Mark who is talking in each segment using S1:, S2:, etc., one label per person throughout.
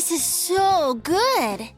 S1: This is so good!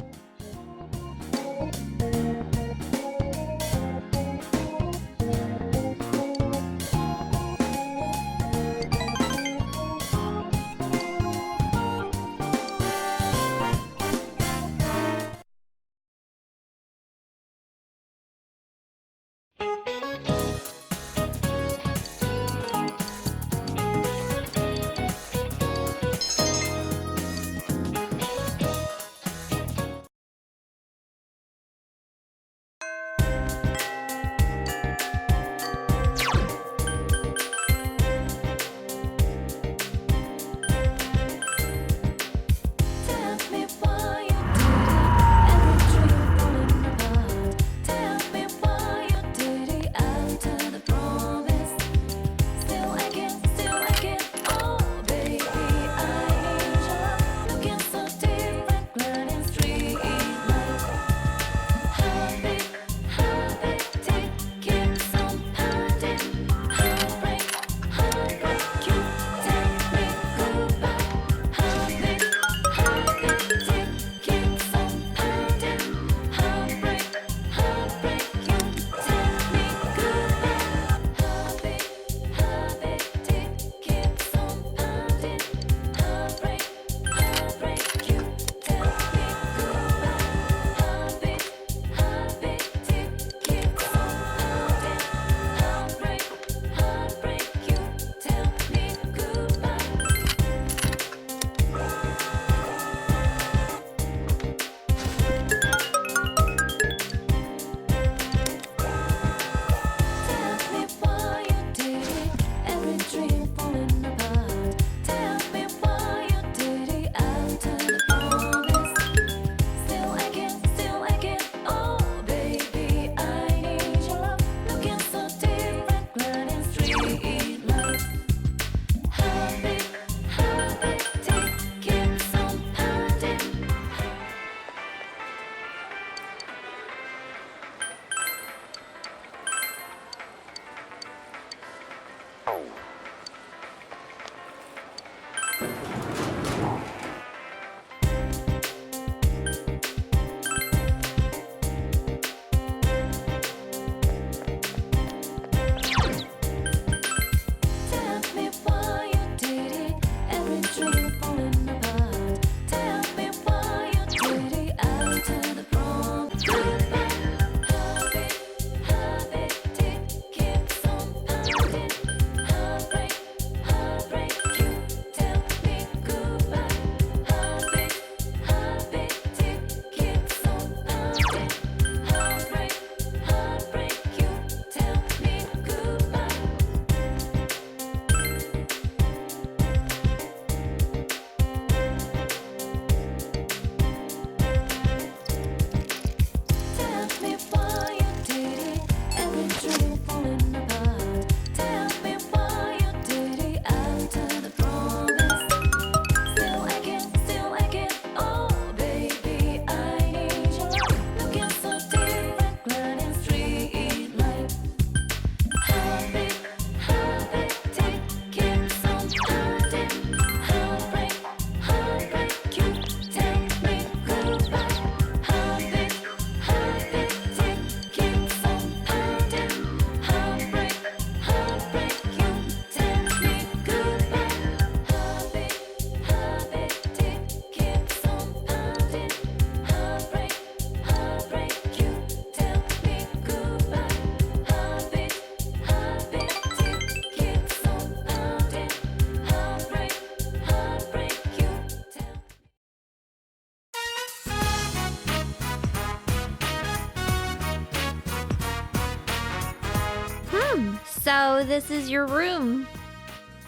S2: So this is your room.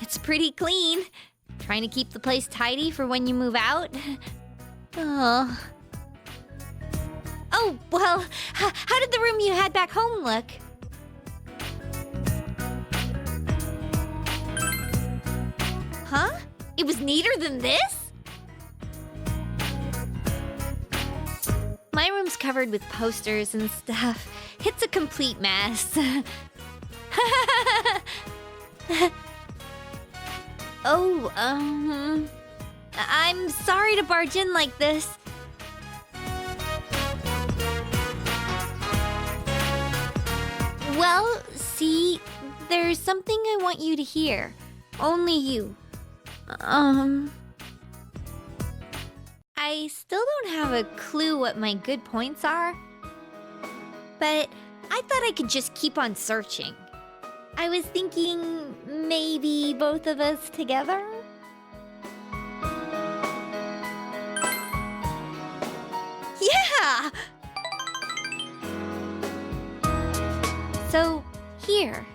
S2: It's pretty clean. Trying to keep the place tidy for when you move out. Oh. Oh, well, how did the room you had back home look? Huh? It was neater than this? My room's covered with posters and stuff. It's a complete mess. Oh, I'm sorry to barge in like this. Well, see, there's something I want you to hear. Only you. I still don't have a clue what my good points are, but I thought I could just keep on searching. I was thinking maybe both of us together? Yeah! So, here.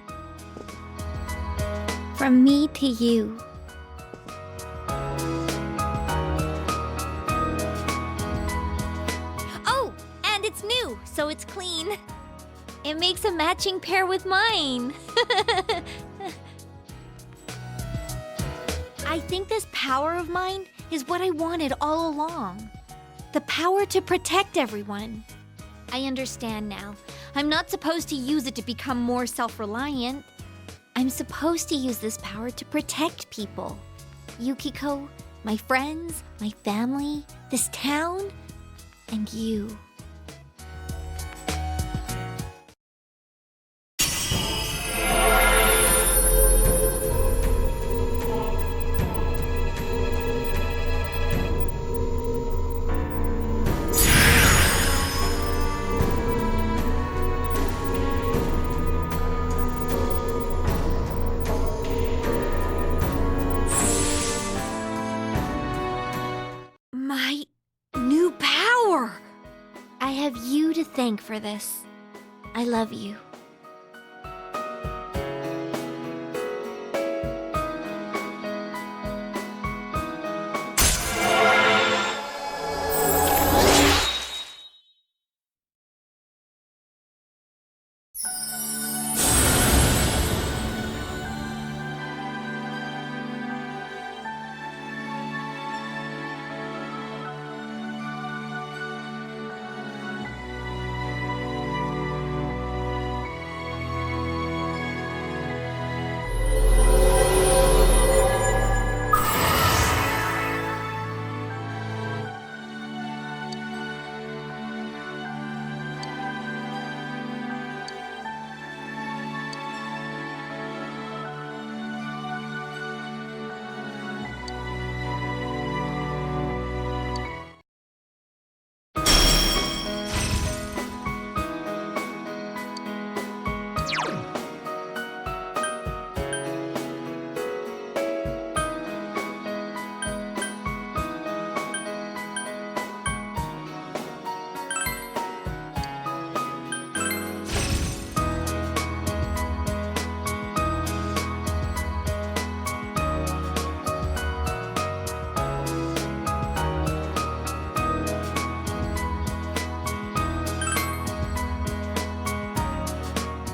S2: From me to you. Oh, and it's new, so it's clean. It makes a matching pair with mine. I think this power of mine is what I wanted all along. The power to protect everyone. I understand now. I'm not supposed to use it to become more self-reliant. I'm supposed to use this power to protect people. Yukiko, my friends, my family, this town, and you. My new power! I have you to thank for this. I love you.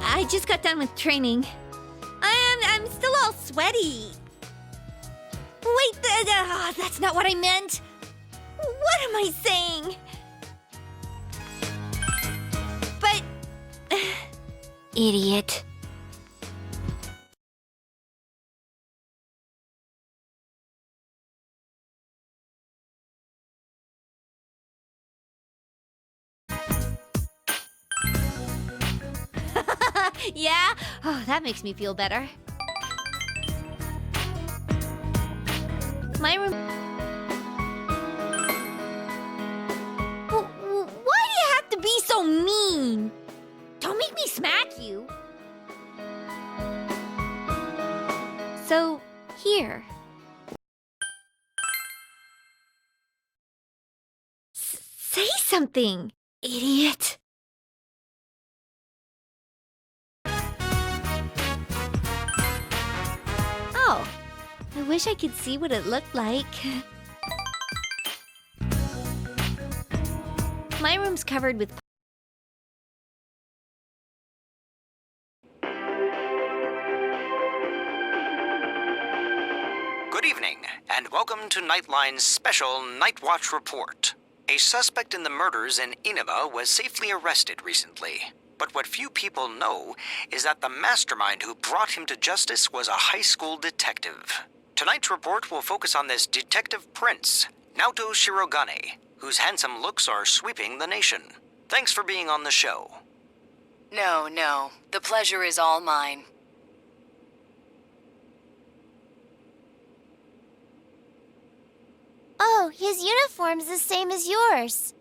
S2: I just got done with training. I'm still all sweaty. Wait, that's not what I meant. What am I saying? But... idiot. Yeah? Oh, that makes me feel better. My room... Why do you have to be so mean? Don't make me smack you. So, here. Say something, idiot. Oh, I wish I could see what it looked like. My room's covered with...
S3: Good evening, and welcome to Nightline's special Night Watch report. A suspect in the murders in Inaba was safely arrested recently. But what few people know is that the mastermind who brought him to justice was a high school detective. Tonight's report will focus on this detective prince, Naoto Shirogane, whose handsome looks are sweeping the nation. Thanks for being on the show.
S4: No. The pleasure is all mine.
S1: Oh, his uniform's the same as yours.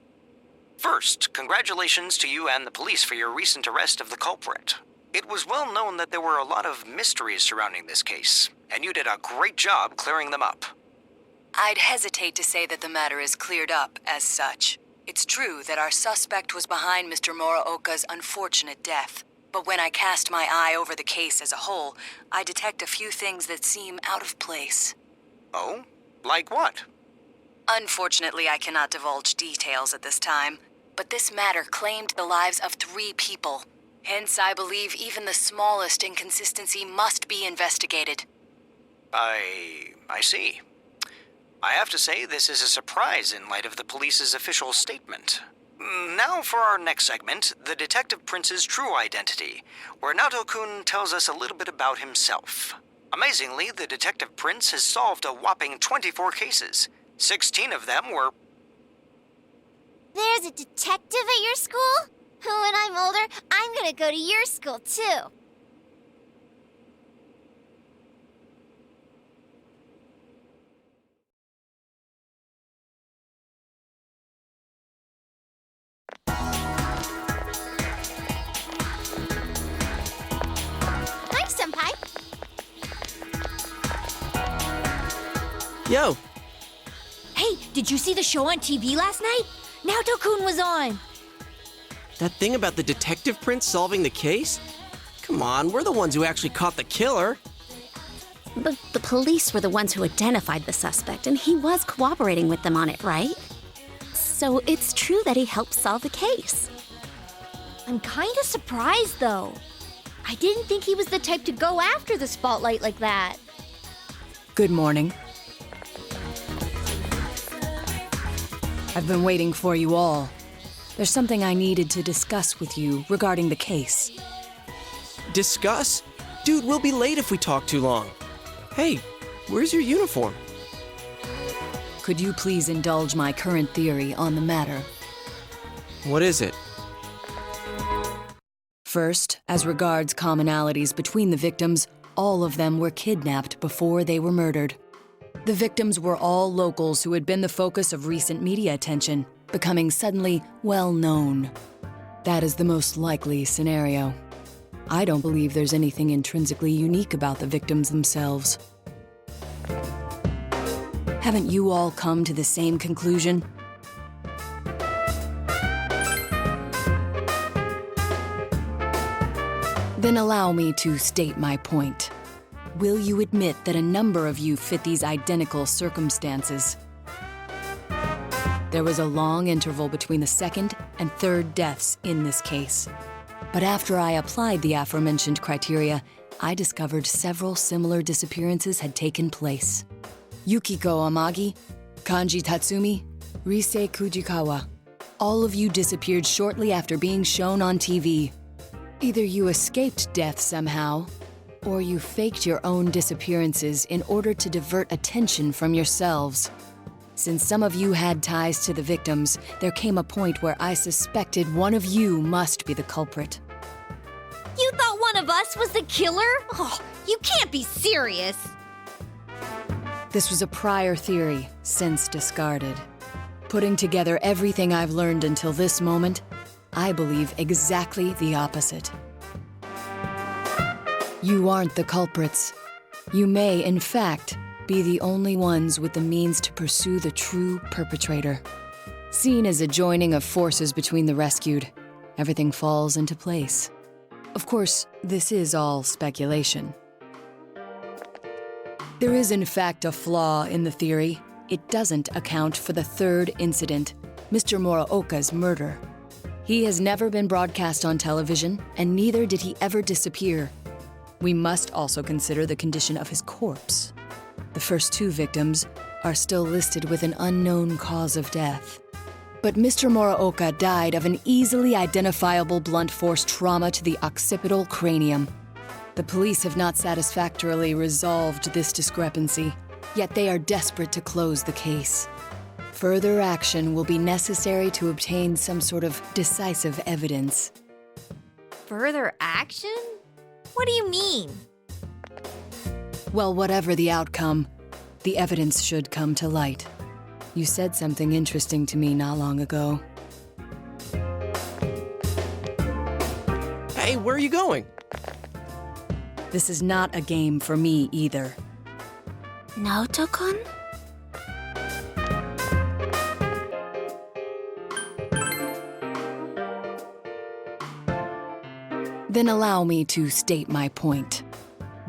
S3: First, congratulations to you and the police for your recent arrest of the culprit. It was well known that there were a lot of mysteries surrounding this case, and you did a great job clearing them up.
S4: I'd hesitate to say that the matter is cleared up as such. It's true that our suspect was behind Mr. Muraoka's unfortunate death, but when I cast my eye over the case as a whole, I detect a few things that seem out of place.
S3: Oh? Like what?
S4: Unfortunately, I cannot divulge details at this time, but this matter claimed the lives of 3 people. Hence, I believe even the smallest inconsistency must be investigated.
S3: I see. I have to say this is a surprise in light of the police's official statement. Now for our next segment, the Detective Prince's true identity, where Naoto-kun tells us a little bit about himself. Amazingly, the Detective Prince has solved a whopping 24 cases. 16 of them were...
S1: There's a detective at your school? When I'm older, I'm gonna go to your school, too. Hi, Senpai.
S5: Yo,
S2: Hey, did you see the show on TV last night? Naoto-kun was on.
S5: that thing about the detective prince solving the case? Come on, we're the ones who actually caught the killer.
S6: But the police were the ones who identified the suspect, and he was cooperating with them on it, right? So it's true that he helped solve the case.
S2: I'm kinda surprised, though. I didn't think he was the type to go after the spotlight like that.
S7: Good morning. I've been waiting for you all. There's something I needed to discuss with you regarding the case.
S5: Discuss? Dude, we'll be late if we talk too long. Hey, where's your uniform?
S7: Could you please indulge my current theory on the matter?
S5: What is it?
S7: First, as regards commonalities between the victims, all of them were kidnapped before they were murdered. The victims were all locals who had been the focus of recent media attention, becoming suddenly well-known. That is the most likely scenario. I don't believe there's anything intrinsically unique about the victims themselves. Haven't you all come to the same conclusion? Then allow me to state my point. Will you admit that a number of you fit these identical circumstances? There was a long interval between the second and third deaths in this case. But after I applied the aforementioned criteria, I discovered several similar disappearances had taken place. Yukiko Amagi, Kanji Tatsumi, Rise Kujikawa. All of you disappeared shortly after being shown on TV. Either you escaped death somehow, or you faked your own disappearances in order to divert attention from yourselves. Since some of you had ties to the victims, there came a point where I suspected one of you must be the culprit.
S2: You thought one of us was the killer? Oh, you can't be serious.
S7: This was a prior theory, since discarded. Putting together everything I've learned until this moment, I believe exactly the opposite. You aren't the culprits. You may, in fact, be the only ones with the means to pursue the true perpetrator. Seen as a joining of forces between the rescued, everything falls into place. Of course, this is all speculation. There is in fact a flaw in the theory. It doesn't account for the third incident, Mr. Muraoka's murder. He has never been broadcast on television, and neither did he ever disappear. We must also consider the condition of his corpse. The first 2 victims are still listed with an unknown cause of death. But Mr. Muraoka died of an easily identifiable blunt force trauma to the occipital cranium. The police have not satisfactorily resolved this discrepancy, Yet they are desperate to close the case. Further action will be necessary to obtain some sort of decisive evidence.
S2: Further action? What do you mean?
S7: Well, whatever the outcome, the evidence should come to light. You said something interesting to me not long ago.
S5: Hey, where are you going?
S7: This is not a game for me either.
S6: Naoto-kun?
S7: Then allow me to state my point.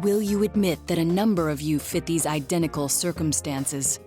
S7: Will you admit that a number of you fit these identical circumstances?